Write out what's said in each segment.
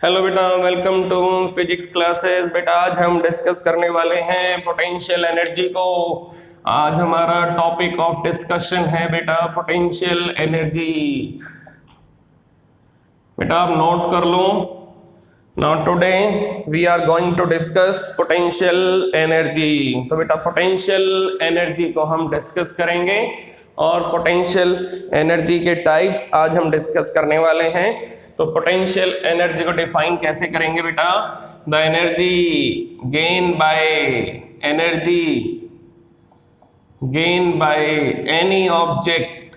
Hello बेटा, welcome to physics classes. बेटा आज हम डिस्कस करने वाले हैं पोटेंशियल एनर्जी को। आज हमारा टॉपिक ऑफ डिस्कशन है बेटा पोटेंशियल एनर्जी। बेटा आप नोट कर लो। Now today we are going to discuss potential energy. तो बेटा पोटेंशियल एनर्जी को हम डिस्कस करेंगे और पोटेंशियल एनर्जी के टाइप्स आज हम डिस्कस करने वाले हैं। तो पोटेंशियल एनर्जी को डिफाइन कैसे करेंगे बेटा? The energy gain by any object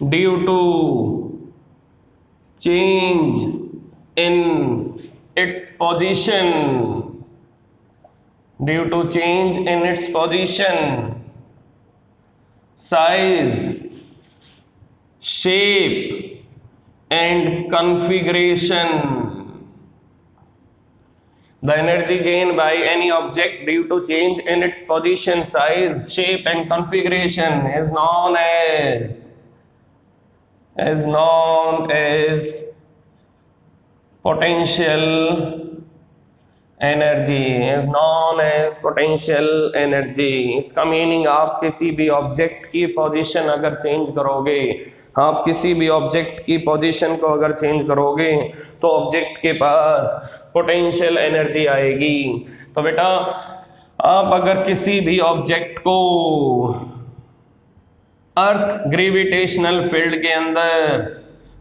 due to change in its position, size, shape and configuration. The energy gained by any object due to change in its position, size, shape and configuration is known as potential energy. इसका meaning आप किसी भी object की position अगर change करोगे, आप किसी भी ऑब्जेक्ट की पोजीशन को अगर चेंज करोगे तो ऑब्जेक्ट के पास पोटेंशियल एनर्जी आएगी। तो बेटा आप अगर किसी भी ऑब्जेक्ट को अर्थ ग्रेविटेशनल फील्ड के अंदर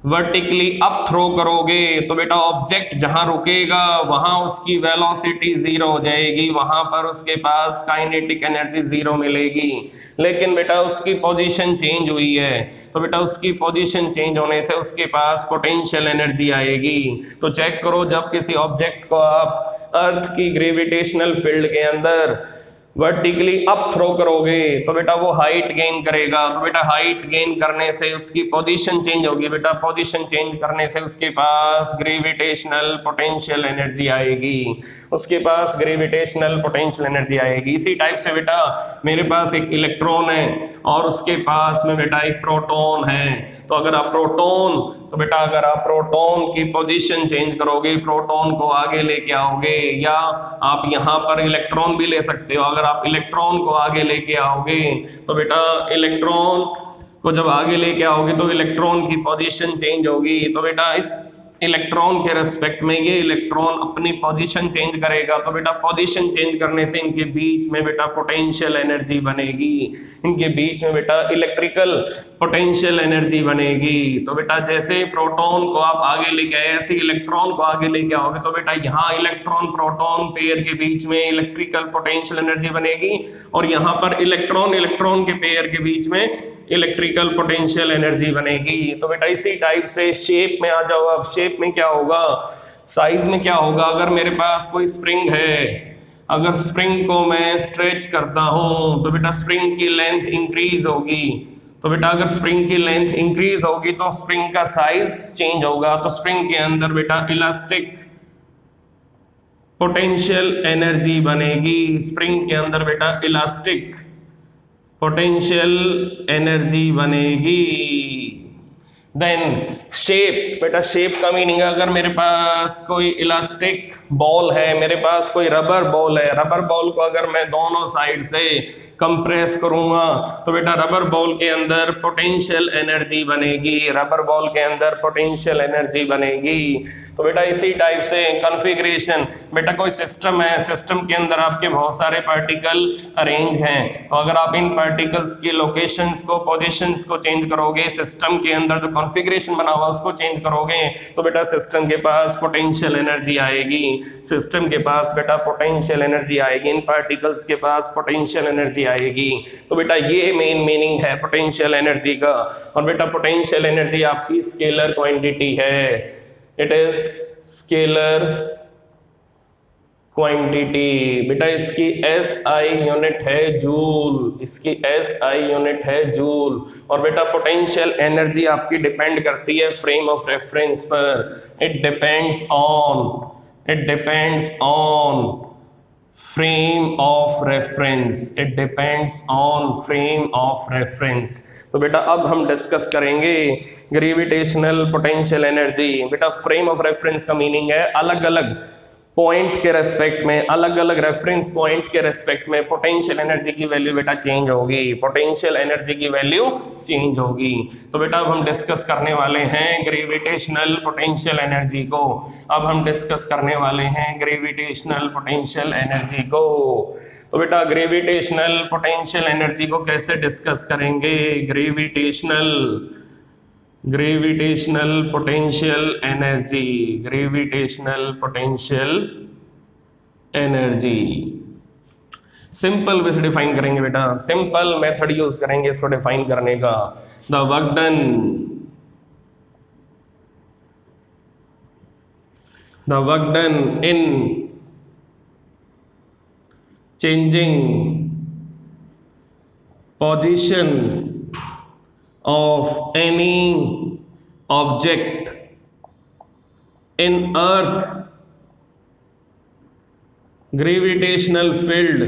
वर्टिकली अप थ्रो करोगे तो बेटा ऑब्जेक्ट जहां रुकेगा वहां उसकी वेलोसिटी जीरो हो जाएगी, वहां पर उसके पास काइनेटिक एनर्जी जीरो मिलेगी। लेकिन बेटा उसकी पोजीशन चेंज हुई है तो बेटा उसकी पोजीशन चेंज होने से उसके पास पोटेंशियल एनर्जी आएगी। तो चेक करो, जब किसी ऑब्जेक्ट को आप अर्थ की ग्रेविटेशनल फील्ड के अंदर वर्टिकली अप थ्रो करोगे तो बेटा वो हाइट गेन करेगा। तो बेटा हाइट गेन करने से उसकी पोजीशन चेंज होगी, बेटा पोजीशन चेंज करने से उसके पास ग्रेविटेशनल पोटेंशियल एनर्जी आएगी, उसके पास ग्रेविटेशनल पोटेंशियल एनर्जी आएगी। इसी टाइप से बेटा मेरे पास एक इलेक्ट्रॉन है और उसके पास में बेटा एक प्रोटॉन है। तो अगर आप प्रोटॉन की पोजीशन चेंज करोगे, प्रोटॉन को आगे लेके आओगे, या आप यहाँ पर इलेक्ट्रॉन भी ले सकते हो। अगर आप इलेक्ट्रॉन को आगे लेके आओगे तो बेटा इलेक्ट्रॉन को जब आगे लेके आओगे तो इलेक्ट्रॉन की पोजीशन चेंज होगी। तो बेटा इस इलेक्ट्रॉन के रेस्पेक्ट में ये इलेक्ट्रॉन अपनी पोजीशन चेंज करेगा। तो बेटा पोजीशन चेंज करने से इनके बीच में बेटा पोटेंशियल एनर्जी बनेगी, इनके बीच में बेटा इलेक्ट्रिकल पोटेंशियल एनर्जी बनेगी। तो बेटा जैसे प्रोटॉन को आप आगे लेके आए ऐसे इलेक्ट्रॉन को आगे लेके आओगे तो बेटा यहाँ इलेक्ट्रॉन प्रोटॉन पेयर के बीच में इलेक्ट्रिकल पोटेंशियल एनर्जी बनेगी और यहाँ पर इलेक्ट्रॉन के पेयर के बीच में इलेक्ट्रिकल पोटेंशियल एनर्जी बनेगी। तो बेटा इसी टाइप से शेप में आ जाओ। अब शेप में क्या होगा, साइज में क्या होगा? अगर मेरे पास कोई स्प्रिंग है, अगर स्प्रिंग को मैं स्ट्रेच करता हूं तो बेटा स्प्रिंग की लेंथ इंक्रीज होगी। तो बेटा अगर स्प्रिंग की लेंथ इंक्रीज होगी तो स्प्रिंग का साइज चेंज होगा। तो स्प्रिंग के अंदर बेटा इलास्टिक पोटेंशियल एनर्जी बनेगी, स्प्रिंग के अंदर बेटा इलास्टिक पोटेंशियल एनर्जी बनेगी। देन शेप, बेटा शेप का मीनिंग अगर मेरे पास कोई इलास्टिक बॉल है, मेरे पास कोई रबर बॉल है, रबर बॉल को अगर मैं दोनों साइड से कंप्रेस करूंगा तो बेटा रबर बॉल के अंदर पोटेंशियल एनर्जी बनेगी, रबर बॉल के अंदर पोटेंशियल एनर्जी बनेगी। तो बेटा इसी टाइप से कॉन्फ़िगरेशन, बेटा कोई सिस्टम है, सिस्टम के अंदर आपके बहुत सारे पार्टिकल अरेंज हैं। तो अगर आप इन पार्टिकल्स की लोकेशंस को, पोजीशंस को चेंज करोगे, सिस्टम के अंदर जो कॉन्फ़िगरेशन बना हुआ उसको चेंज करोगे तो बेटा सिस्टम के पास पोटेंशियल एनर्जी आएगी, सिस्टम के पास बेटा पोटेंशियल एनर्जी आएगी, इन पार्टिकल्स के पास पोटेंशियल एनर्जी आएगी। तो बेटा ये मेन मीनिंग है पोटेंशियल एनर्जी का। और बेटा पोटेंशियल एनर्जी आपकी स्केलर क्वांटिटी है, इट इज स्केलर क्वांटिटी। बेटा इसकी SI यूनिट है जूल, इसकी SI यूनिट है जूल। और बेटा पोटेंशियल एनर्जी आपकी डिपेंड करती है फ्रेम ऑफ रेफरेंस पर। It depends on frame of reference, it depends on frame of reference. तो बेटा अब हम डिस्कस करेंगे ग्रेविटेशनल पोटेंशियल एनर्जी। बेटा फ्रेम ऑफ रेफरेंस का मीनिंग है अलग अलग पॉइंट के रेस्पेक्ट में, अलग अलग रेफरेंस पॉइंट के रेस्पेक्ट में पोटेंशियल एनर्जी की वैल्यू बेटा चेंज होगी, पोटेंशियल एनर्जी की वैल्यू चेंज होगी। तो बेटा अब हम डिस्कस करने वाले हैं ग्रेविटेशनल पोटेंशियल एनर्जी को। अब हम डिस्कस करने वाले हैं ग्रेविटेशनल पोटेंशियल एनर्जी को। तो बेटा ग्रेविटेशनल पोटेंशियल एनर्जी को कैसे डिस्कस करेंगे? Gravitational potential energy, gravitational potential energy simple way से डिफाइन करेंगे बेटा, सिंपल मेथड यूज करेंगे इसको डिफाइन करने का। The work done in changing position of any object in earth gravitational field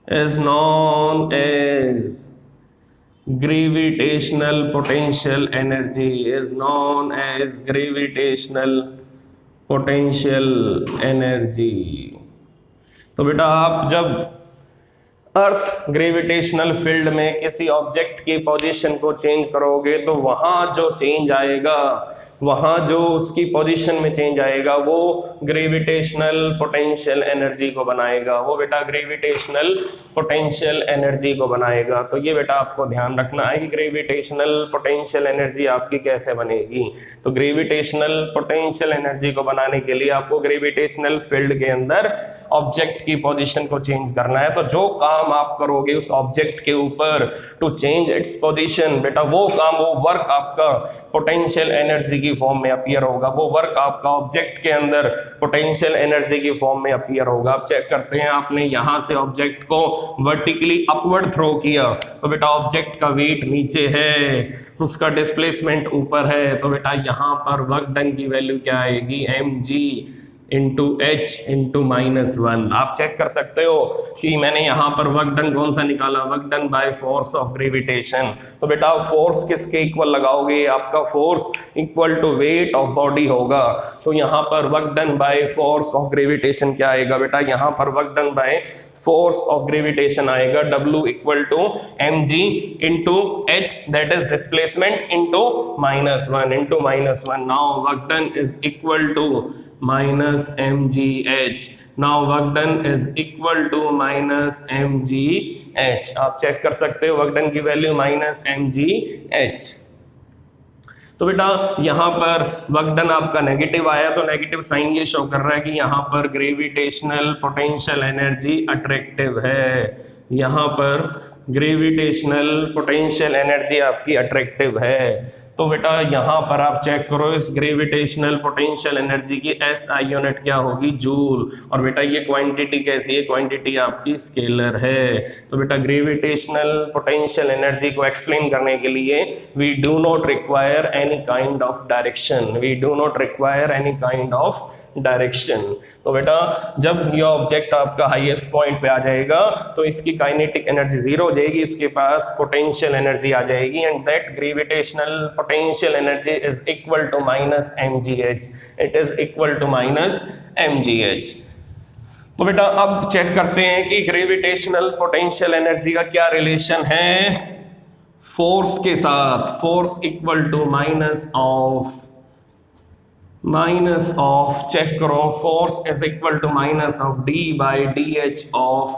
is known as gravitational potential energy, is known as gravitational potential energy. तो बेटा आप जब अर्थ ग्रेविटेशनल फील्ड में किसी ऑब्जेक्ट की पोजीशन को चेंज करोगे तो वहाँ जो चेंज आएगा, वहाँ जो उसकी पोजीशन में चेंज आएगा वो ग्रेविटेशनल पोटेंशियल एनर्जी को बनाएगा, वो बेटा ग्रेविटेशनल पोटेंशियल एनर्जी को बनाएगा। तो ये बेटा आपको ध्यान रखना है कि ग्रेविटेशनल पोटेंशियल एनर्जी आपकी कैसे बनेगी। तो ग्रेविटेशनल पोटेंशियल एनर्जी को बनाने के लिए आपको ग्रेविटेशनल फील्ड के अंदर ऑब्जेक्ट की पोजीशन को चेंज करना है। तो जो काम आप करोगे उस ऑब्जेक्ट के ऊपर टू चेंज इट्स पोजीशन, बेटा वो काम, वो वर्क आपका पोटेंशियल एनर्जी की फॉर्म में अपीयर होगा, वो वर्क आपका ऑब्जेक्ट के अंदर पोटेंशियल एनर्जी की फॉर्म में अपीयर होगा। आप चेक करते हैं, आपने यहां से ऑब्जेक्ट को वर्टिकली अपवर्ड थ्रो किया तो बेटा ऑब्जेक्ट का वेट नीचे है, उसका डिस्प्लेसमेंट ऊपर है, तो बेटा यहां पर वर्क डन की वैल्यू क्या आएगी? mg into H into -1। आप चेक कर सकते हो कि मैंने यहाँ पर वर्क डन कौन सा निकाला, work done by force of gravitation. तो बेटा फोर्स किसके इक्वल लगाओगे? आपका force equal to weight of body होगा। तो यहाँ पर work done by force of gravitation क्या आएगा बेटा? यहाँ पर work done by force of gravitation आएगा W equal to mg into h, that is displacement into -1 now work done is equal to -mgh। now work done is equal to -mgh। आप check कर सकते हो work done की value -mgh। तो बेटा यहाँ पर वर्क डन आपका नेगेटिव आया तो नेगेटिव साइन ये शो कर रहा है कि यहाँ पर ग्रेविटेशनल पोटेंशियल एनर्जी अट्रैक्टिव है, यहाँ पर ग्रेविटेशनल पोटेंशियल एनर्जी आपकी अट्रैक्टिव है। तो बेटा यहाँ पर आप चेक करो इस ग्रेविटेशनल पोटेंशियल एनर्जी की SI यूनिट क्या होगी? जूल। और बेटा ये क्वांटिटी कैसी है? क्वांटिटी आपकी स्केलर है। तो बेटा ग्रेविटेशनल पोटेंशियल एनर्जी को एक्सप्लेन करने के लिए we do not require any kind of direction, we do not require any kind of direction. तो बेटा जब ये ऑब्जेक्ट आपका हाईएस्ट पॉइंट पे आ जाएगा तो इसकी काइनेटिक एनर्जी 0 हो जाएगी, इसके पास पोटेंशियल एनर्जी आ जाएगी and that gravitational potential energy is equal to -mgh, it is equal to -mgh। तो बेटा अब चेक करते हैं कि ग्रेविटेशनल पोटेंशियल एनर्जी का क्या रिलेशन है फोर्स के साथ। Force equal to minus of check करो, force is equal to minus of d/dh of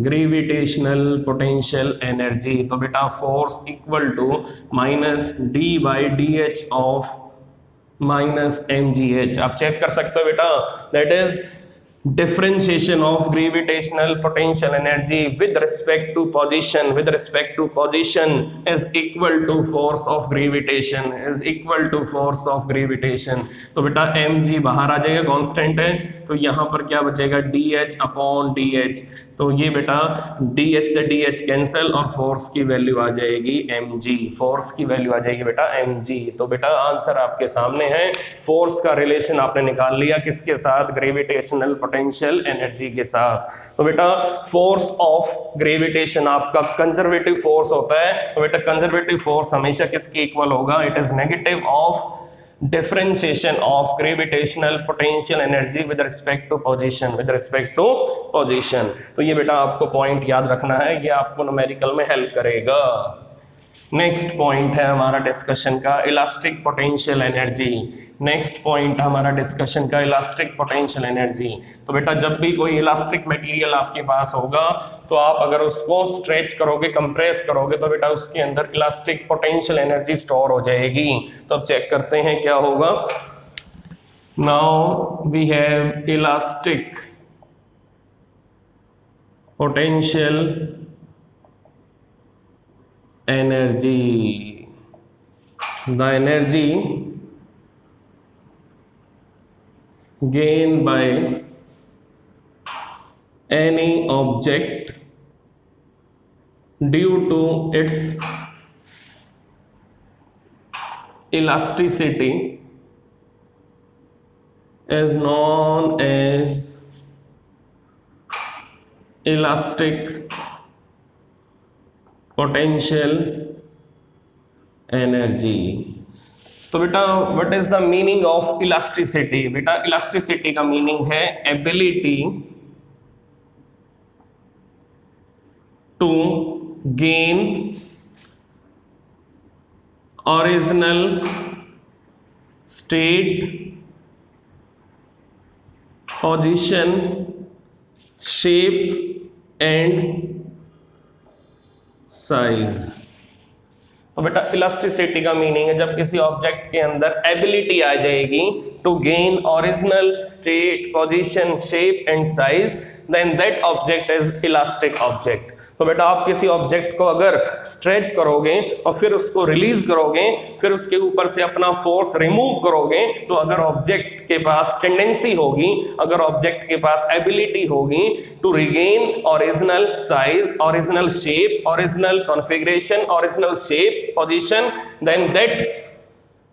gravitational potential energy. तो बेटा force equal to -d/dh of -mgh। आप चेक कर सकते हो बेटा, that is differentiation of gravitational potential energy with respect to position is equal to force of gravitation, is equal to force of gravitation। तो बेटा mg बाहर आ जाएगा, constant है, तो यहाँ पर क्या बचेगा? dh upon dh। तो ये बेटा ds से dh कैंसिल और फोर्स की वैल्यू आ जाएगी mg, फोर्स की वैल्यू आ जाएगी बेटा mg। तो बेटा आंसर आपके सामने है, फोर्स का रिलेशन आपने निकाल लिया किसके साथ, ग्रेविटेशनल पोटेंशियल एनर्जी के साथ। तो बेटा फोर्स ऑफ ग्रेविटेशन आपका कंजर्वेटिव फोर्स होता है, तो बेटा कंजर्वेटिव फोर्स हमेशा किसके इक्वल होगा, it is negative of differentiation of gravitational potential energy with respect to position। तो ये बेटा आपको पॉइंट याद रखना है, ये आपको न्यूमेरिकल में हेल्प करेगा। नेक्स्ट पॉइंट है हमारा डिस्कशन का elastic potential energy. Next point हमारा डिस्कशन का इलास्टिक पोटेंशियल एनर्जी। तो बेटा जब भी कोई इलास्टिक मटेरियल आपके पास होगा तो आप अगर उसको स्ट्रेच करोगे, कंप्रेस करोगे, तो बेटा उसके अंदर इलास्टिक पोटेंशियल एनर्जी स्टोर हो जाएगी। तो अब चेक करते हैं क्या होगा। Now we have elastic potential energy, the energy gained by any object due to its elasticity is known as elastic potential energy. तो बेटा what is the meaning of elasticity, बेटा इलास्टिसिटी का मीनिंग है ability to gain original state, position, shape and size. तो बेटा elasticity का meaning है जब किसी ऑब्जेक्ट के अंदर एबिलिटी आ जाएगी to gain original state, position, shape and size, then that object is elastic object. तो बेटा आप किसी ऑब्जेक्ट को अगर स्ट्रेच करोगे और फिर उसको रिलीज करोगे, फिर उसके ऊपर से अपना फोर्स रिमूव करोगे, तो अगर ऑब्जेक्ट के पास टेंडेंसी होगी, अगर ऑब्जेक्ट के पास एबिलिटी होगी to regain original size, original shape, original configuration, original shape, position, then that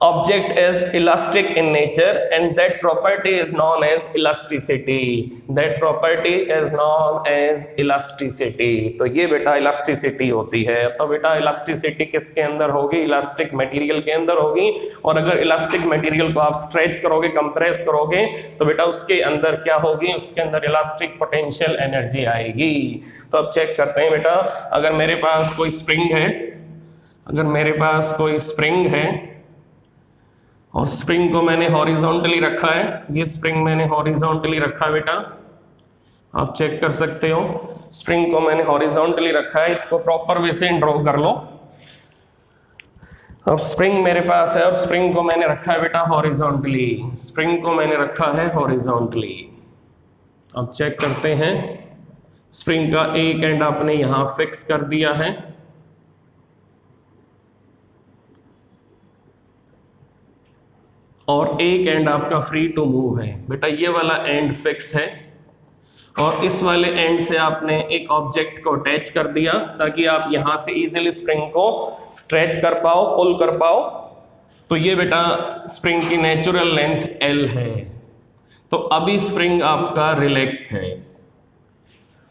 object is elastic in nature and that property is known as elasticity, that property is known as elasticity। तो ये बेटा elasticity होती है। तो बेटा elasticity किसके अंदर होगी, इलास्टिक मटेरियल के अंदर होगी। और अगर इलास्टिक मटेरियल को आप स्ट्रेच करोगे, कंप्रेस करोगे, तो बेटा उसके अंदर क्या होगी, उसके अंदर इलास्टिक पोटेंशियल एनर्जी आएगी। तो अब चेक करते हैं बेटा, अगर मेरे पास कोई स्प्रिंग है, अगर मेरे पास कोई स्प्रिंग है और स्प्रिंग को मैंने हॉरिजॉन्टली रखा है, ये स्प्रिंग मैंने हॉरिजॉन्टली रखा है बेटा, आप चेक कर सकते हो, स्प्रिंग को मैंने हॉरिजॉन्टली रखा है, इसको प्रॉपर वे से ड्रॉ कर लो। अब स्प्रिंग मेरे पास है और स्प्रिंग को मैंने रखा है बेटा हॉरिजॉन्टली, स्प्रिंग को मैंने रखा है हॉरिजॉन्टली। अब चेक करते हैं, स्प्रिंग का एक एंड आपने यहां फिक्स कर दिया है और एक एंड आपका फ्री टू मूव है। बेटा ये वाला एंड फिक्स है और इस वाले एंड से आपने एक ऑब्जेक्ट को अटैच कर दिया ताकि आप यहां से इजीली स्प्रिंग को स्ट्रेच कर पाओ, पुल कर पाओ। तो ये बेटा स्प्रिंग की नेचुरल लेंथ L है। तो अभी स्प्रिंग आपका रिलैक्स है।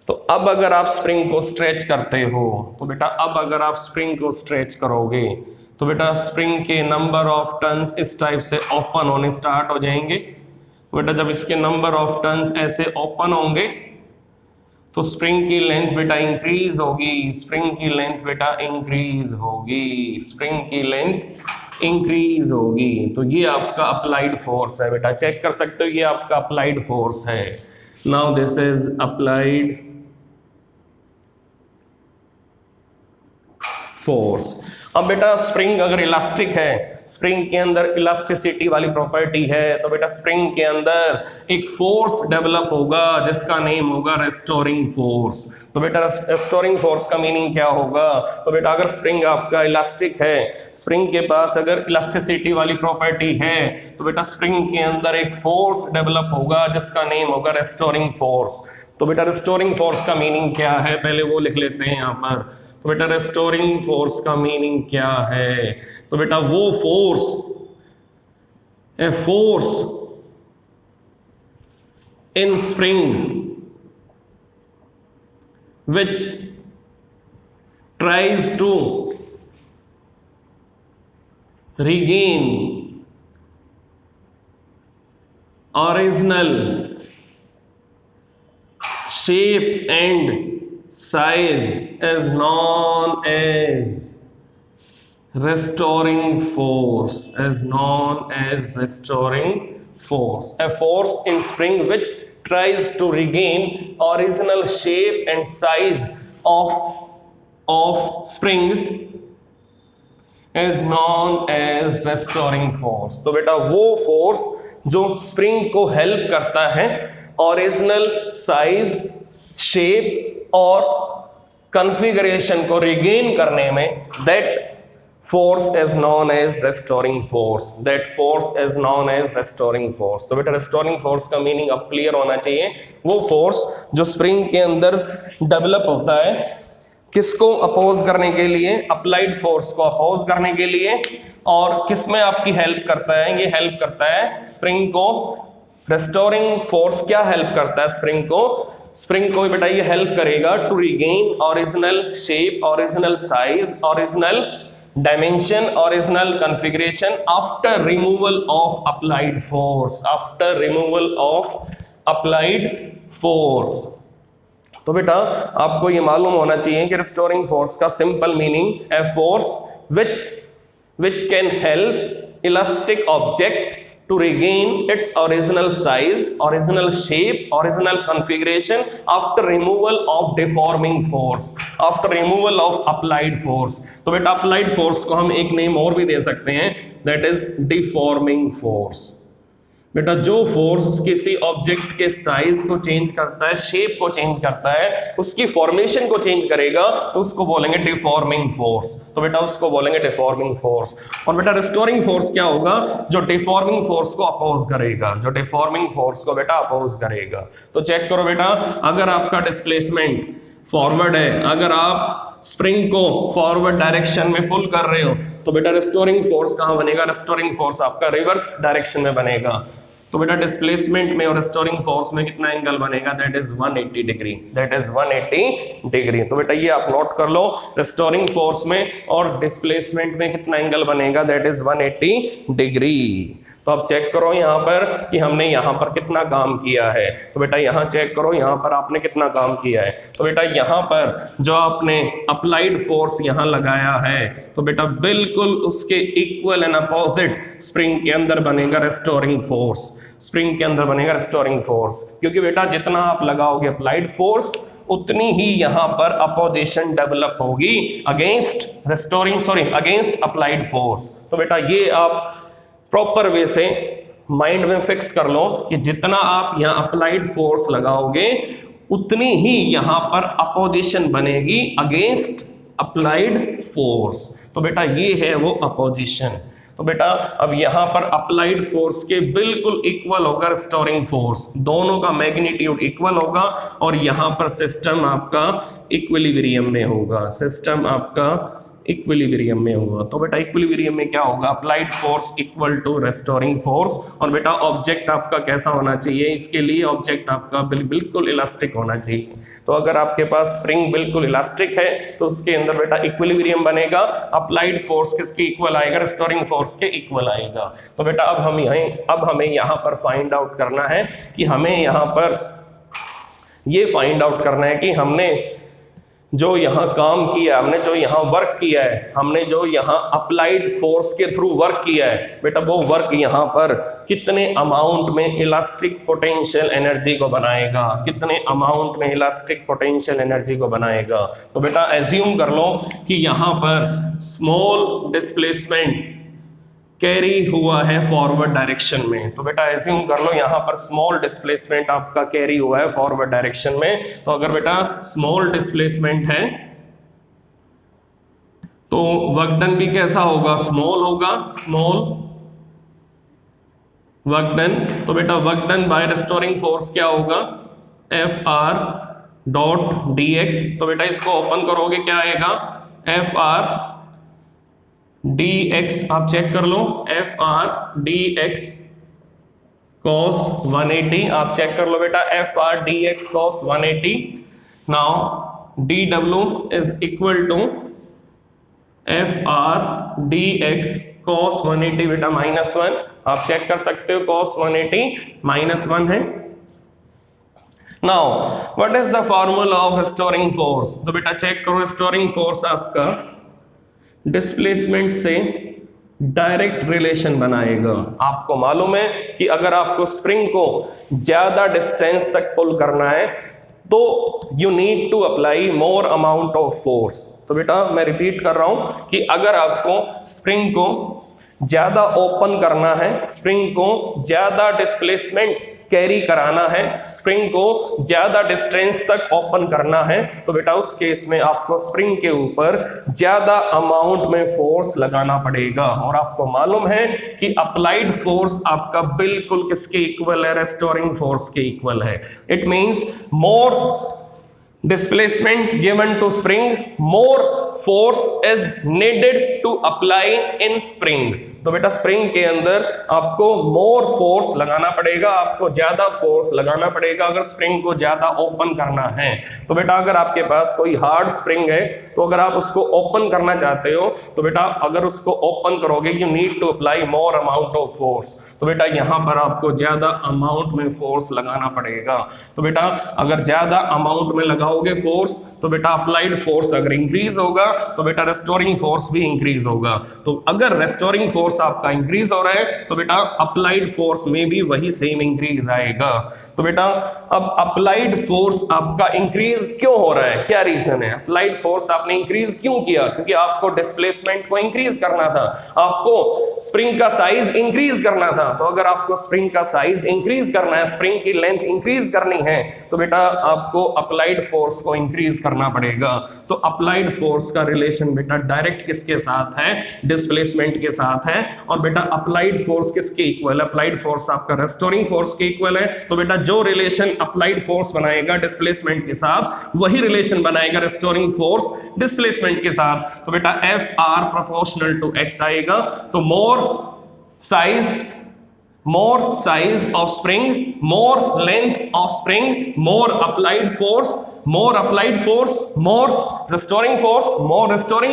तो अब अगर आप स्प्रिंग को स्ट्रेच करते हो, तो बेटा अब अगर आप स्प्रिंग को स्ट्रेच करोगे तो बेटा स्प्रिंग के नंबर ऑफ टर्न्स इस टाइप से ओपन होने स्टार्ट हो जाएंगे। बेटा जब इसके नंबर ऑफ टर्न्स ऐसे ओपन होंगे तो स्प्रिंग की लेंथ बेटा इंक्रीज होगी, स्प्रिंग की लेंथ बेटा इंक्रीज होगी, स्प्रिंग की लेंथ इंक्रीज होगी। तो ये आपका अप्लाइड फोर्स है बेटा, चेक कर सकते हो, ये आपका अप्लाइड फोर्स है। Now this is applied force. अब बेटा स्प्रिंग अगर इलास्टिक है, स्प्रिंग के अंदर इलास्टिसिटी वाली प्रॉपर्टी है, तो बेटा स्प्रिंग के अंदर एक फोर्स डेवलप होगा जिसका नेम होगा रेस्टोरिंग फोर्स। तो बेटा रेस्टोरिंग फोर्स का मीनिंग क्या होगा? तो बेटा अगर स्प्रिंग आपका इलास्टिक है, स्प्रिंग के पास अगर इलास्टिसिटी वाली प्रॉपर्टी है, तो बेटा स्प्रिंग के अंदर एक फोर्स डेवलप होगा जिसका नेम होगा रेस्टोरिंग फोर्स। तो बेटा रेस्टोरिंग फोर्स का मीनिंग क्या है, पहले वो लिख लेते हैं यहाँ पर। तो बेटा रेस्टोरिंग फोर्स का मीनिंग क्या है? तो बेटा वो force, a force in spring which tries to regain original shape and size is known as restoring force, is known as restoring force. A force in spring which tries to regain original shape and size of spring is known as restoring force. तो बेटा वो force जो spring को help करता है original size, shape और configuration को regain करने में, that force is known as restoring force. That force is known as restoring force. तो बेटा restoring force का मीनिंग अब क्लियर होना चाहिए। वो फोर्स जो स्प्रिंग के अंदर डेवलप होता है, किसको अपोज करने के लिए? अप्लाइड फोर्स को अपोज करने के लिए। और किस में आपकी हेल्प करता है? ये हेल्प करता है स्प्रिंग को। रेस्टोरिंग फोर्स क्या हेल्प करता है स्प्रिंग को? स्प्रिंग को बेटा ये हेल्प करेगा to regain original shape, original size, original dimension, original configuration after removal of applied force, after removal of applied force. तो बेटा आपको ये मालूम होना चाहिए कि restoring force का simple meaning a force which can help elastic object to regain its original size, original shape, original configuration after removal of deforming force, after removal of applied force. तो बेटा applied force को हम एक name और भी दे सकते हैं, that is deforming force. बेटा जो फोर्स किसी ऑब्जेक्ट के साइज को चेंज करता है, शेप को चेंज करता है, उसकी फॉर्मेशन को चेंज करेगा, तो उसको बोलेंगे डिफॉर्मिंग फोर्स। तो बेटा उसको बोलेंगे डिफॉर्मिंग फोर्स। और बेटा रिस्टोरिंग फोर्स क्या होगा? जो डिफॉर्मिंग फोर्स को अपोज करेगा, जो डिफॉर्मिंग फोर्स को बेटा अपोज करेगा। तो चेक करो बेटा, अगर आपका डिस्प्लेसमेंट फॉरवर्ड है, अगर आप स्प्रिंग को फॉरवर्ड डायरेक्शन में पुल कर रहे हो, तो बेटा रिस्टोरिंग फोर्स कहाँ बनेगा? रिस्टोरिंग फोर्स आपका रिवर्स डायरेक्शन में बनेगा। तो बेटा डिस्प्लेसमेंट में और रिस्टोरिंग फोर्स में कितना एंगल बनेगा? That is 180 degree, that is 180 degree. तो बेटा ये आप नोट कर लो, रिस्टोरिंग फोर्स में और डिस्प्लेसमेंट में कितना एंगल बनेगा? That is 180 degree. तो अब चेक करो यहाँ पर कि हमने यहाँ पर कितना काम किया है। तो बेटा यहाँ चेक करो, यहाँ पर आपने कितना काम किया है। तो बेटा यहाँ पर जो आपने अप्लाइड फोर्स यहाँ लगाया है, तो बेटा बिल्कुल उसके इक्वल एंड अपोजिट स्प्रिंग के अंदर बनेगा रेस्टोरिंग फोर्स, स्प्रिंग के अंदर बनेगा रेस्टोरिंग फोर्स। क्योंकि बेटा जितना आप लगाओगे अप्लाइड फोर्स, उतनी ही यहाँ पर अपोजिशन डेवलप होगी अगेंस्ट अगेंस्ट अप्लाइड फोर्स। तो बेटा ये आप प्रॉपर वे से माइंड में फिक्स कर लो कि जितना आप यहाँ अप्लाइड फोर्स लगाओगे, उतनी ही यहाँ पर अपोजिशन बनेगी अगेंस्ट अप्लाइड फोर्स। तो बेटा ये है वो अपोजिशन। तो बेटा अब यहाँ पर अप्लाइड फोर्स के बिल्कुल इक्वल होगा रिस्टोरिंग फोर्स, दोनों का मैग्नीट्यूड इक्वल होगा और यहाँ पर सिस्टम आपका इक्विलिब्रियम में होगा, सिस्टम आपका इक्विलिब्रियम में होगा। तो बेटा इक्विलिब्रियम में क्या होगा? Applied force equal to restoring force. और बेटा ऑब्जेक्ट आपका कैसा होना चाहिए? इसके लिए ऑब्जेक्ट आपका बिल्कुल इलास्टिक होना चाहिए। तो अगर आपके पास स्प्रिंग बिल्कुल इलास्टिक है, तो उसके अंदर बेटा इक्विलिब्रियम बनेगा। अप्लाइड फोर्स किसके इक्वल आएगा? रेस्टोरिंग फोर्स के इक्वल आएगा। तो बेटा अब हमें यहाँ पर फाइंड आउट करना है कि हमें यहाँ पर ये फाइंड आउट करना है कि हमने जो यहाँ काम किया हमने, जो यहाँ वर्क किया है हमने, जो यहाँ अप्लाइड फोर्स के थ्रू वर्क किया है बेटा, वो वर्क यहाँ पर कितने अमाउंट में इलास्टिक पोटेंशियल एनर्जी को बनाएगा, कितने अमाउंट में इलास्टिक पोटेंशियल एनर्जी को बनाएगा। तो बेटा एज्यूम कर लो कि यहाँ पर स्मॉल डिस्प्लेसमेंट कैरी हुआ है फॉरवर्ड डायरेक्शन में। तो बेटा एज्यूम कर लो यहाँ पर स्मॉल डिस्प्लेसमेंट आपका कैरी हुआ है फॉरवर्ड डायरेक्शन में। तो अगर बेटा स्मॉल डिस्प्लेसमेंट है तो वर्क डन भी कैसा होगा, स्मॉल होगा, स्मॉल वर्क डन। तो बेटा work done by restoring force क्या होगा, F R dot D X. तो बेटा इसको ओपन करोगे क्या आएगा, एफ आर डी एक्स, आप चेक कर लो, F R D X cos 180, आप चेक कर लो बेटा, F R D X cos 180। Now D W is equal to F R D X cos 180 बेटा -1, आप चेक कर सकते हो, कॉस 180 -1 है। Now what is the formula of restoring force. तो बेटा चेक करो, रेस्टोरिंग फोर्स आपका डिस्प्लेसमेंट से डायरेक्ट रिलेशन बनाएगा। आपको मालूम है कि अगर आपको स्प्रिंग को ज्यादा डिस्टेंस तक पुल करना है तो you need to apply more amount of force. तो बेटा मैं रिपीट कर रहा हूं कि अगर आपको स्प्रिंग को ज्यादा ओपन करना है, स्प्रिंग को ज्यादा डिस्प्लेसमेंट कैरी कराना है, स्प्रिंग को ज्यादा डिस्टेंस तक ओपन करना है, तो बेटा उस केस में आपको स्प्रिंग के ऊपर ज्यादा अमाउंट में फोर्स लगाना पड़ेगा। और आपको मालूम है कि अप्लाइड फोर्स आपका बिल्कुल किसके इक्वल है, रेस्टोरिंग फोर्स के इक्वल है। It means more displacement given to spring, more force is needed to apply in spring। तो बेटा स्प्रिंग के अंदर आपको मोर फोर्स लगाना पड़ेगा, आपको ज्यादा फोर्स लगाना पड़ेगा अगर स्प्रिंग को ज्यादा ओपन करना है। तो बेटा अगर आपके पास कोई हार्ड स्प्रिंग है तो अगर आप उसको ओपन करना चाहते हो तो बेटा अगर उसको ओपन करोगे you need to apply more amount of force. तो बेटा यहाँ पर आपको ज्यादा अमाउंट में फोर्स लगाना पड़ेगा। तो बेटा अगर ज्यादा अमाउंट में लगाओगे फोर्स तो बेटा अप्लाइड फोर्स अगर इंक्रीज होगा तो बेटा रेस्टोरिंग फोर्स भी इंक्रीज होगा। तो अगर रेस्टोरिंग फोर्स आपका इंक्रीज हो रहा है तो बेटा अप्लाइड फोर्स में भी वही सेम इंक्रीज आएगा। तो बेटा अब अप्लाइड फोर्स आपका इंक्रीज क्यों हो रहा है, क्या रीजन है, अप्लाइड फोर्स आपने इंक्रीज क्यों किया, क्योंकि आपको डिस्प्लेसमेंट को इंक्रीज करना था, आपको स्प्रिंग का साइज इंक्रीज करना था। तो अगर आपको स्प्रिंग का साइज इंक्रीज करना है, स्प्रिंग की लेंथ इंक्रीज करनी है तो बेटा आपको अप्लाइड फोर्स को इंक्रीज करना पड़ेगा। तो अप्लाइड फोर्स का रिलेशन बेटा डायरेक्ट किसके साथ है, डिस्प्लेसमेंट के साथ है। और बेटा अप्लाइड फोर्स किसके इक्वल है, अप्लाइड फोर्स आपका रेस्टोरिंग फोर्स के इक्वल है। तो बेटा जो रिलेशन अप्लाइड फोर्स बनाएगा डिस्प्लेसमेंट के साथ वही रिलेशन बनाएगा रेस्टोरिंग फोर्स डिस्प्लेसमेंट के साथ। तो बेटा F r proportional to x आएगा। तो मोर size of spring, more length of spring, more applied force, more restoring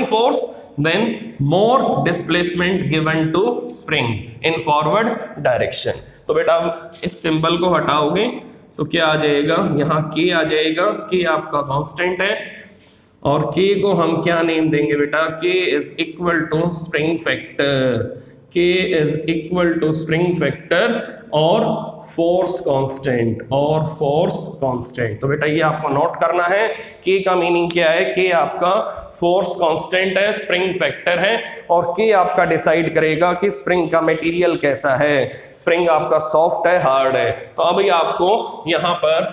force, then more displacement given to spring in forward direction। तो बेटा इस सिंबल को हटाओगे तो क्या आ जाएगा, यहाँ k आ जाएगा, k आपका कांस्टेंट है और k को हम क्या नेम देंगे बेटा, k is equal to spring factor, K is equal to spring factor और force constant तो बेटा ये आपको नोट करना है। K का मीनिंग क्या है, K आपका force constant है, spring factor है और K आपका डिसाइड करेगा कि स्प्रिंग का मटेरियल कैसा है, स्प्रिंग आपका सॉफ्ट है हार्ड है। तो अभी आपको यहाँ पर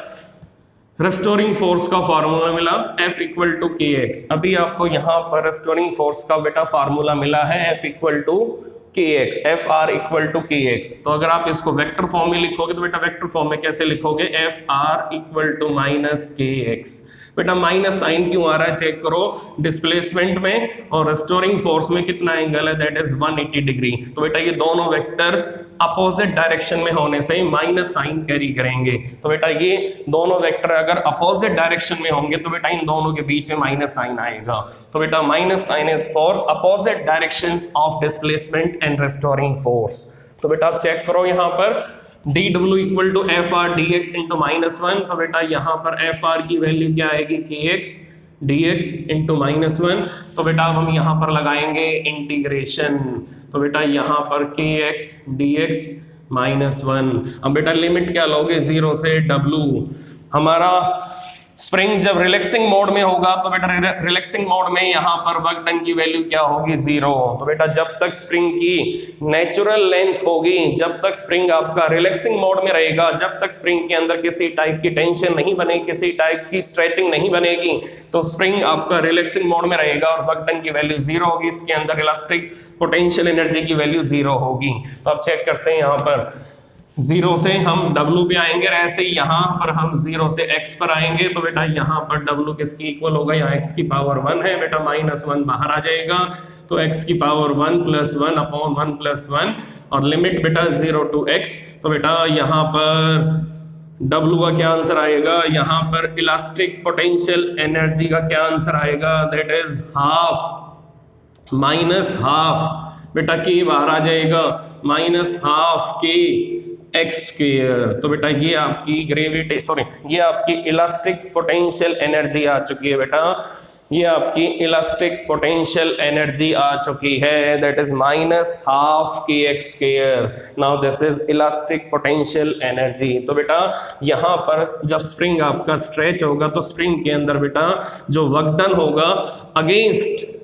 रेस्टोरिंग फोर्स का फार्मूला मिला F equal to k x. अभी आपको यहाँ पर रेस्टोरिंग फोर्स का बेटा फार्मूला मिला है F equal to k x, F r equal to k x. तो अगर आप इसको वेक्टर फॉर्म में लिखोगे तो बेटा वेक्टर फॉर्म में कैसे लिखोगे, F r equal to minus k x. बेटा माइनस साइन क्यों आ रहा है चेक करो, डिस्प्लेसमेंट में और रेस्टोरिंग फोर्स में कितना एंगल है, दैट इज 180 डिग्री। तो बेटा ये दोनों वेक्टर अपोजिट डायरेक्शन में होने से माइनस साइन कैरी करेंगे। तो बेटा ये दोनों वेक्टर अगर अपोजिट डायरेक्शन में होंगे तो बेटा इन दोनों के बीच में माइनस साइन आएगा। तो बेटा minus sign is for opposite directions of displacement and restoring force. तो बेटा आप चेक करो यहाँ पर डी डब्ल्यू equal to F R D x into -1। तो बेटा यहाँ पर एफ आर की वैल्यू क्या आएगी, के एक्स dx इंटू -1। तो बेटा अब हम यहाँ पर लगाएंगे इंटीग्रेशन, तो बेटा यहाँ पर kx dx -1। अब बेटा लिमिट क्या लोगे 0 से w। हमारा स्प्रिंग जब रिलैक्सिंग मोड में होगा तो बेटा रिलैक्सिंग मोड में यहाँ पर वर्क डन की वैल्यू क्या होगी 0। तो बेटा जब तक स्प्रिंग की नेचुरल लेंथ होगी, जब तक स्प्रिंग आपका रिलैक्सिंग मोड में रहेगा, जब तक स्प्रिंग के अंदर किसी टाइप की टेंशन नहीं बनेगी, किसी टाइप की स्ट्रेचिंग नहीं बनेगी, तो स्प्रिंग आपका रिलैक्सिंग मोड में रहेगा और वर्क डन की वैल्यू 0 होगी। इसके अंदर इलास्टिक पोटेंशियल एनर्जी की वैल्यू 0 होगी। तो अब चेक करते हैं, यहाँ पर 0 से हम W पे आएंगे, ऐसे ही यहाँ पर हम 0 से x पर आएंगे। तो बेटा यहाँ पर W किसकी इक्वल होगा, यहाँ x की पावर 1 है बेटा, -1 बाहर आ जाएगा, तो x की पावर 1 + 1 अपॉन 1 + 1 और लिमिट बेटा 0 to x। तो बेटा यहाँ पर W का क्या आंसर आएगा, यहाँ पर इलास्टिक पोटेंशियल एनर्जी का क्या आंसर आएगा, दैट इज हाफ -हाफ बेटा k बाहर आ जाएगा, -12 k x²। तो बेटा ये आपकी ये आपकी इलास्टिक पोटेंशियल एनर्जी आ चुकी है बेटा, ये आपकी इलास्टिक पोटेंशियल एनर्जी आ चुकी है, that is -12 kx²। Now this is elastic potential energy. तो बेटा यहाँ पर जब स्प्रिंग आपका स्ट्रेच होगा तो स्प्रिंग के अंदर बेटा जो वर्क डन होगा अगेंस्ट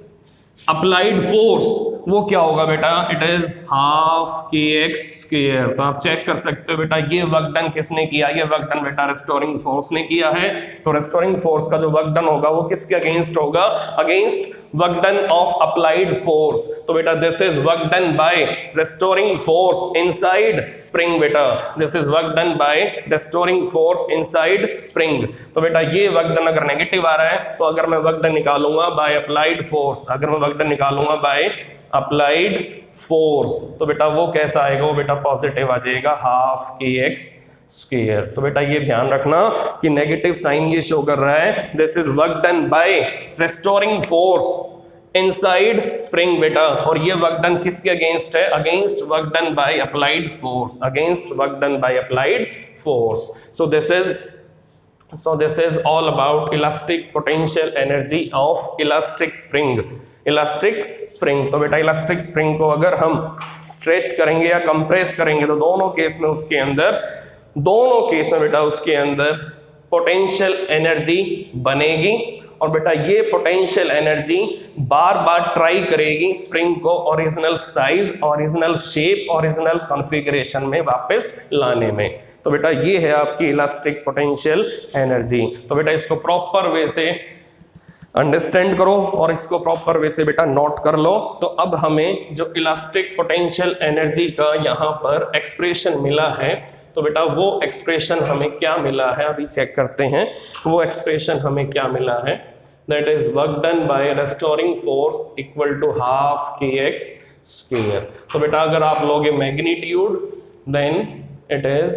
अप्लाइड फोर्स वो क्या होगा बेटा, इट इज ½ kx²। तो आप चेक कर सकते हो बेटा ये वर्क डन किसने किया, ये वर्क डन बेटा रेस्टोरिंग फोर्स ने किया है। तो रेस्टोरिंग फोर्स का जो वर्क डन होगा वो किसके अगेंस्ट होगा, against work done of applied force. तो बेटा this is work done by restoring force inside spring बेटा, this is work done by restoring force inside spring. तो बेटा ये वर्क डन अगर नेगेटिव आ रहा है तो अगर मैं वर्क डन निकालूंगा बाय अप्लाइड फोर्स, अगर मैं वर्क डन निकालूंगा बाय अप्लाइड फोर्स तो बेटा वो कैसा आएगा, वो बेटा पॉजिटिव आ जाएगा, ½ kx²। तो बेटा ये ध्यान रखना कि नेगेटिव साइन ये शो कर रहा है, this is work done by restoring force inside spring बेटा, और ये वर्क डन किसके अगेंस्ट है, against work done by applied force, against work done by applied force. So this is all about elastic potential energy of elastic spring, elastic spring. तो बेटा elastic spring को अगर हम स्ट्रेच करेंगे या compress करेंगे तो दोनों केस में बेटा उसके अंदर पोटेंशियल एनर्जी बनेगी, और बेटा ये पोटेंशियल एनर्जी बार बार ट्राई करेगी स्प्रिंग को original size, original shape, original configuration में वापस लाने में। तो बेटा ये है आपकी इलास्टिक पोटेंशियल एनर्जी। तो बेटा इसको प्रॉपर वे से अंडरस्टैंड करो और इसको प्रॉपर वे से बेटा नोट कर लो। तो अब हमें जो इलास्टिक पोटेंशियल एनर्जी का यहाँ पर एक्सप्रेशन मिला है, तो बेटा वो एक्सप्रेशन हमें क्या मिला है अभी चेक करते हैं। वो एक्सप्रेशन हमें क्या मिला है, that is work done by restoring force equal to ½ kx²। तो बेटा अगर आप लोगे magnitude then it is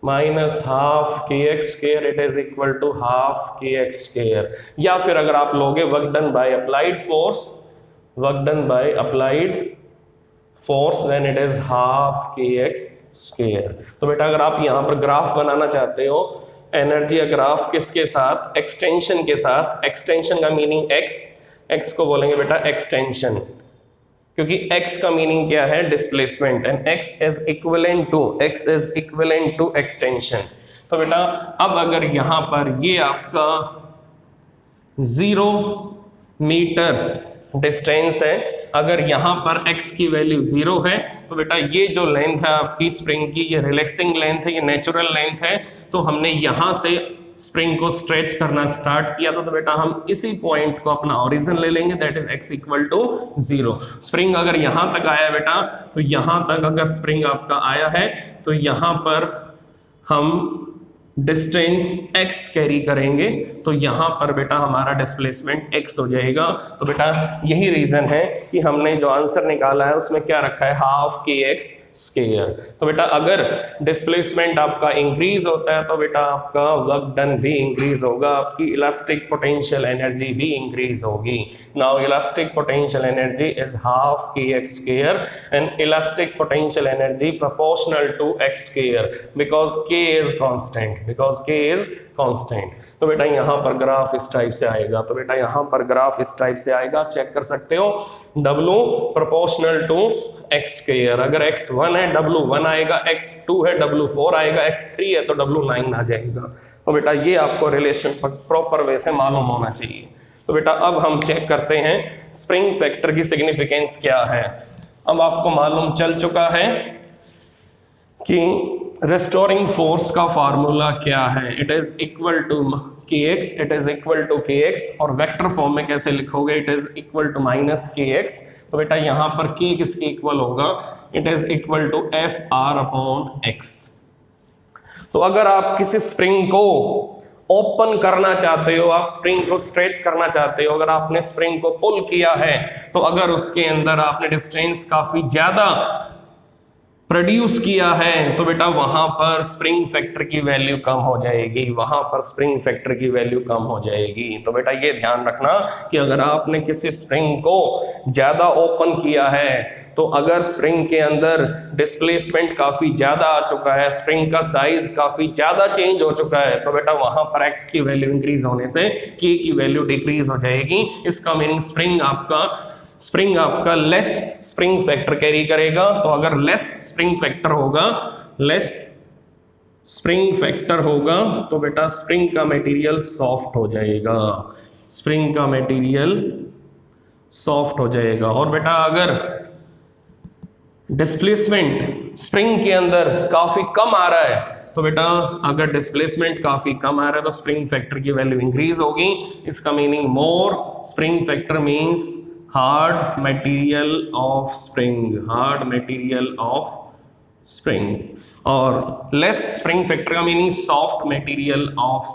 -½ kx², it is equal to ½ kx²। या फिर अगर आप लोगे work done by applied force then it is ½ kx²। तो बेटा अगर आप यहाँ पर ग्राफ बनाना चाहते हो एनर्जी का ग्राफ किसके साथ, एक्सटेंशन के साथ, एक्सटेंशन का मीनिंग x को बोलेंगे बेटा एक्सटेंशन, क्योंकि x का मीनिंग क्या है, displacement, and x is equivalent to extension. तो बेटा अब अगर यहाँ पर ये आपका 0 मीटर डिस्टेंस है, अगर यहाँ पर x की वैल्यू 0 है तो बेटा ये जो लेंथ है आपकी स्प्रिंग की, ये रिलैक्सिंग लेंथ है, ये नेचुरल लेंथ है। तो हमने यहाँ से स्प्रिंग को स्ट्रेच करना स्टार्ट किया था, तो बेटा हम इसी पॉइंट को अपना ओरिजिन ले लेंगे, that is x equal to 0। Spring अगर यहाँ तक आया बेटा, तो यहाँ तक अगर स्प्रिंग आपका आया है तो यहाँ पर हम डिस्टेंस x कैरी करेंगे, तो यहाँ पर बेटा हमारा डिस्प्लेसमेंट x हो जाएगा। तो बेटा यही रीजन है कि हमने जो आंसर निकाला है उसमें क्या रखा है, ½ kx²। तो बेटा अगर डिस्प्लेसमेंट आपका इंक्रीज होता है तो बेटा आपका वर्क डन भी इंक्रीज होगा, आपकी इलास्टिक पोटेंशियल एनर्जी भी इंक्रीज होगी। Now elastic potential energy is ½ kx² and elastic potential energy proportional to x² because k is constant. Because k is constant. तो बेटा यहाँ पर ग्राफ इस टाइप से आएगा, तो बेटा यहाँ पर ग्राफ इस टाइप से आएगा, आप चेक कर सकते हो। W proportional to x square, अगर x1 है W1 आएगा, x2 है W4 आएगा, x3 है तो W9 आ जाएगा। तो बेटा ये आपको रिलेशन प्रॉपर वे से मालूम होना चाहिए। तो बेटा अब हम चेक करते हैं स्प्रिंग फैक्टर की सिग्निफिकेंस क्या है। अब आपको मालूम चल चुका है कि रेस्टोरिंग फोर्स का फार्मूला क्या है, it is equal to kx, it is equal to kx, और वेक्टर फॉर्म में कैसे लिखोगे, it is equal to minus kx। तो बेटा यहाँ पर k किसके इक्वल होगा, it is equal to Fr upon x। तो अगर आप किसी स्प्रिंग को ओपन करना चाहते हो, आप स्प्रिंग को स्ट्रेच करना चाहते हो, अगर आपने स्प्रिंग को पुल किया है तो अगर उसके अंदर आपने डिस्टेंस काफी ज्यादा प्रोड्यूस किया है तो बेटा वहां पर स्प्रिंग फैक्टर की वैल्यू कम हो जाएगी, वहां पर स्प्रिंग फैक्टर की वैल्यू कम हो जाएगी। तो बेटा ये ध्यान रखना कि अगर आपने किसी स्प्रिंग को ज्यादा ओपन किया है तो अगर स्प्रिंग के अंदर डिस्प्लेसमेंट काफी ज्यादा आ चुका है, स्प्रिंग का साइज काफी ज्यादा चेंज हो चुका है, तो बेटा वहां पर एक्स की वैल्यू इंक्रीज होने से के की वैल्यू डिक्रीज हो जाएगी। इसका मीनिंग स्प्रिंग आपका लेस स्प्रिंग फैक्टर कैरी करेगा। तो अगर लेस स्प्रिंग फैक्टर होगा तो बेटा स्प्रिंग का मटेरियल सॉफ्ट हो जाएगा, स्प्रिंग का मटेरियल सॉफ्ट हो जाएगा। और बेटा अगर डिस्प्लेसमेंट स्प्रिंग के अंदर काफी कम आ रहा है तो बेटा अगर डिस्प्लेसमेंट काफी कम आ रहा है तो स्प्रिंग फैक्टर की वैल्यू इंक्रीज होगी। इसका meaning more spring factor means hard material of spring, और लेस स्प्रिंग फैक्टर का meaning soft material of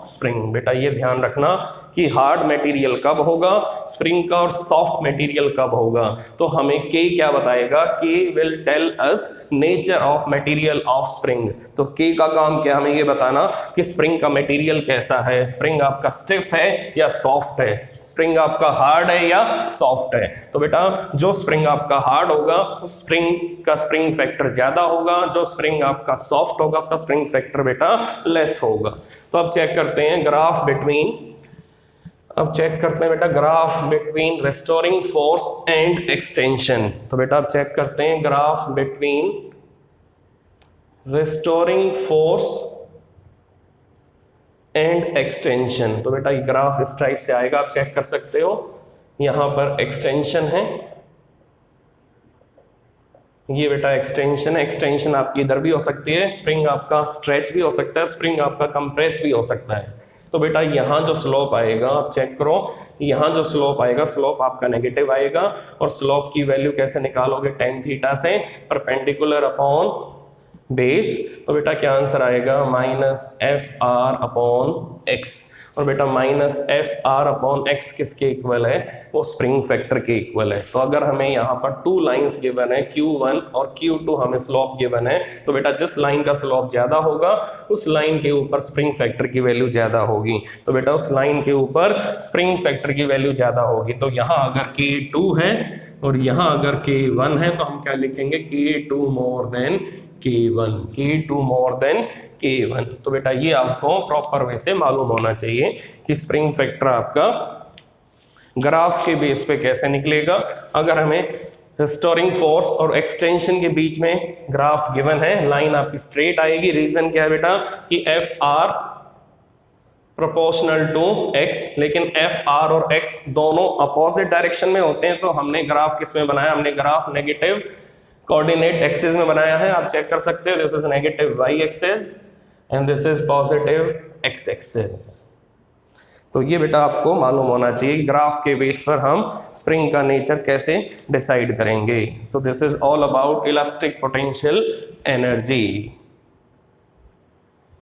spring. बेटा ये ध्यान रखना कि हार्ड मटेरियल कब होगा स्प्रिंग का और सॉफ्ट मटेरियल कब होगा। तो हमें के क्या बताएगा, k will tell us nature of material of spring. तो के का काम क्या, हमें ये बताना कि स्प्रिंग का मटेरियल कैसा है, स्प्रिंग आपका स्टिफ है या सॉफ्ट है, स्प्रिंग आपका हार्ड है या सॉफ्ट है। तो बेटा जो स्प्रिंग आपका हार्ड होगा उस स्प्रिंग का स्प्रिंग फैक्टर ज्यादा होगा, जो स्प्रिंग आपका सॉफ्ट होगा उसका स्प्रिंग फैक्टर बेटा लेस होगा। तो अब चेक करते हैं graph between restoring force and extension. तो बेटा अब चेक करते हैं graph between restoring force and extension. तो बेटा ये ग्राफ इस टाइप से आएगा, आप चेक कर सकते हो। यहां पर एक्सटेंशन है, ये बेटा एक्सटेंशन है। एक्सटेंशन आपकी इधर भी हो सकती है, स्प्रिंग आपका स्ट्रेच भी हो सकता है, स्प्रिंग आपका कंप्रेस भी हो सकता है। तो बेटा यहाँ जो स्लोप आएगा आप चेक करो, यहाँ जो स्लोप आएगा स्लोप आपका नेगेटिव आएगा। और स्लोप की वैल्यू कैसे निकालोगे, tan थीटा से परपेंडिकुलर अपॉन बेस। तो बेटा क्या आंसर आएगा, -FR अपॉन x। और बेटा -FR अपॉन x किसके इक्वल है, वो स्प्रिंग फैक्टर के इक्वल है। तो अगर हमें यहाँ पर 2 लाइंस गिवन है, Q1 और Q2 हमें स्लोप गिवन है, तो बेटा जिस लाइन का स्लोप ज्यादा होगा उस लाइन के ऊपर स्प्रिंग फैक्टर की वैल्यू ज्यादा होगी। तो बेटा उस लाइन के ऊपर स्प्रिंग फैक्टर की वैल्यू ज्यादा होगी। तो यहाँ अगर K2 है और यहाँ अगर K1 है तो हम क्या लिखेंगे, K2 मोर देन K1। तो बेटा ये आपको प्रॉपर वे से मालूम होना चाहिए कि स्प्रिंग फैक्टर आपका ग्राफ के बेस पे कैसे निकलेगा। अगर हमें रेस्टोरिंग फोर्स और एक्सटेंशन के बीच में ग्राफ गिवन है, लाइन आपकी स्ट्रेट आएगी। रीजन क्या है बेटा कि FR प्रोपोर्शनल टू x, लेकिन FR और x दोनों अपोजिट डायरेक्शन में होते हैं। तो हमने ग्राफ किस में बनाया, हमने ग्राफ नेगेटिव कोऑर्डिनेट एक्सिस में बनाया है। आप चेक कर सकते हो, this is negative y axis and this is positive x axis. तो ये बेटा आपको मालूम होना चाहिए ग्राफ के बेस पर हम स्प्रिंग का नेचर कैसे डिसाइड करेंगे। So this is all about elastic potential energy.